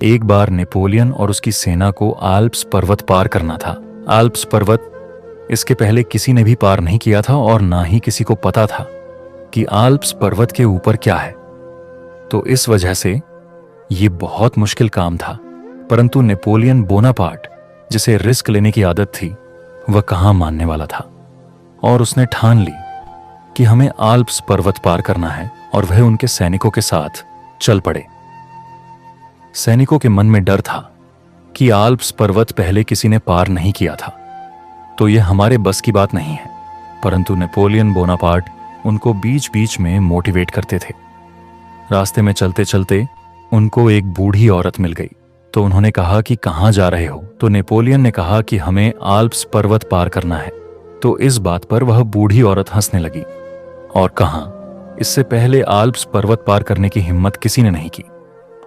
एक बार नेपोलियन और उसकी सेना को आल्प्स पर्वत पार करना था। आल्प्स पर्वत इसके पहले किसी ने भी पार नहीं किया था और ना ही किसी को पता था कि आल्प्स पर्वत के ऊपर क्या है। तो इस वजह से ये बहुत मुश्किल काम था। परंतु नेपोलियन बोनापार्ट, जिसे रिस्क लेने की आदत थी, वह कहाँ मानने वाला था और उसने ठान ली कि हमें आल्प्स पर्वत पार करना है और वह उनके सैनिकों के साथ चल पड़े। सैनिकों के मन में डर था कि आल्प्स पर्वत पहले किसी ने पार नहीं किया था, तो यह हमारे बस की बात नहीं है। परंतु नेपोलियन बोनापार्ट उनको बीच बीच में मोटिवेट करते थे। रास्ते में चलते चलते उनको एक बूढ़ी औरत मिल गई, तो उन्होंने कहा कि कहाँ जा रहे हो? तो नेपोलियन ने कहा कि हमें आल्प्स पर्वत पार करना है। तो इस बात पर वह बूढ़ी औरत हंसने लगी और कहा, इससे पहले आल्प्स पर्वत पार करने की हिम्मत किसी ने नहीं की,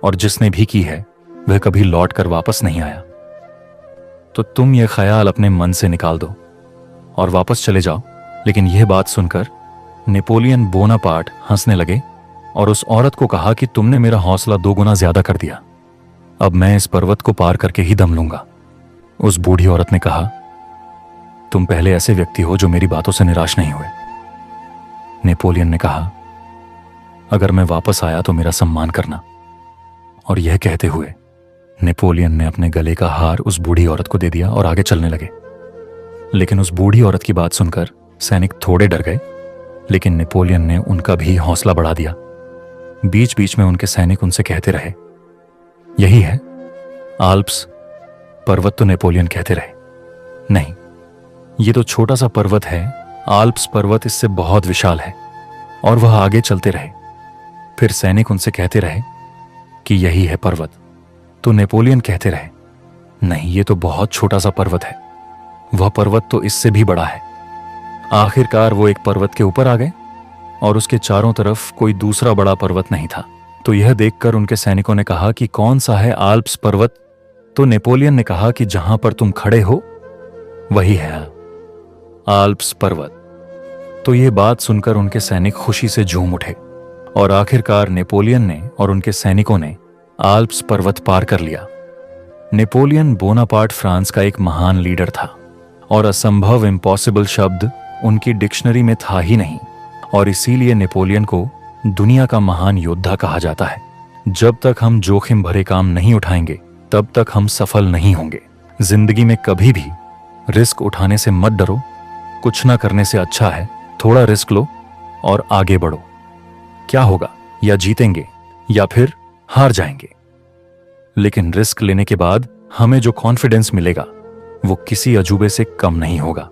और जिसने भी की है वह कभी लौट कर वापस नहीं आया। तो तुम यह ख्याल अपने मन से निकाल दो और वापस चले जाओ। लेकिन यह बात सुनकर नेपोलियन बोनापार्ट हंसने लगे और उस औरत को कहा कि तुमने मेरा हौसला 2 गुना ज्यादा कर दिया। अब मैं इस पर्वत को पार करके ही दम लूंगा। उस बूढ़ी औरत ने कहा, तुम पहले ऐसे व्यक्ति हो जो मेरी बातों से निराश नहीं हुए। नेपोलियन ने कहा, अगर मैं वापस आया तो मेरा सम्मान करना। और यह कहते हुए नेपोलियन ने अपने गले का हार उस बूढ़ी औरत को दे दिया और आगे चलने लगे। लेकिन उस बूढ़ी औरत की बात सुनकर सैनिक थोड़े डर गए, लेकिन नेपोलियन ने उनका भी हौसला बढ़ा दिया। बीच बीच में उनके सैनिक उनसे कहते रहे, यही है आल्प्स पर्वत। तो नेपोलियन कहते रहे, नहीं, ये तो छोटा सा पर्वत है, आल्प्स पर्वत इससे बहुत विशाल है। और वह आगे चलते रहे। फिर सैनिक उनसे कहते रहे कि यही है पर्वत। तो नेपोलियन कहते रहे, नहीं, ये तो बहुत छोटा सा पर्वत है, वह पर्वत तो इससे भी बड़ा है। आखिरकार वो एक पर्वत के ऊपर आ गए और उसके चारों तरफ कोई दूसरा बड़ा पर्वत नहीं था। तो यह देखकर उनके सैनिकों ने कहा कि कौन सा है आल्प्स पर्वत? तो नेपोलियन ने कहा कि जहां पर तुम खड़े हो वही है आल्प्स पर्वत। तो यह बात सुनकर उनके सैनिक खुशी से झूम उठे और आखिरकार नेपोलियन ने और उनके सैनिकों ने आल्प्स पर्वत पार कर लिया। नेपोलियन बोनापार्ट फ्रांस का एक महान लीडर था और असंभव इम्पॉसिबल शब्द उनकी डिक्शनरी में था ही नहीं, और इसीलिए नेपोलियन को दुनिया का महान योद्धा कहा जाता है। जब तक हम जोखिम भरे काम नहीं उठाएंगे तब तक हम सफल नहीं होंगे। जिंदगी में कभी भी रिस्क उठाने से मत डरो। कुछ ना करने से अच्छा है थोड़ा रिस्क लो और आगे बढ़ो। क्या होगा, या जीतेंगे या फिर हार जाएंगे, लेकिन रिस्क लेने के बाद हमें जो कॉन्फिडेंस मिलेगा वो किसी अजूबे से कम नहीं होगा।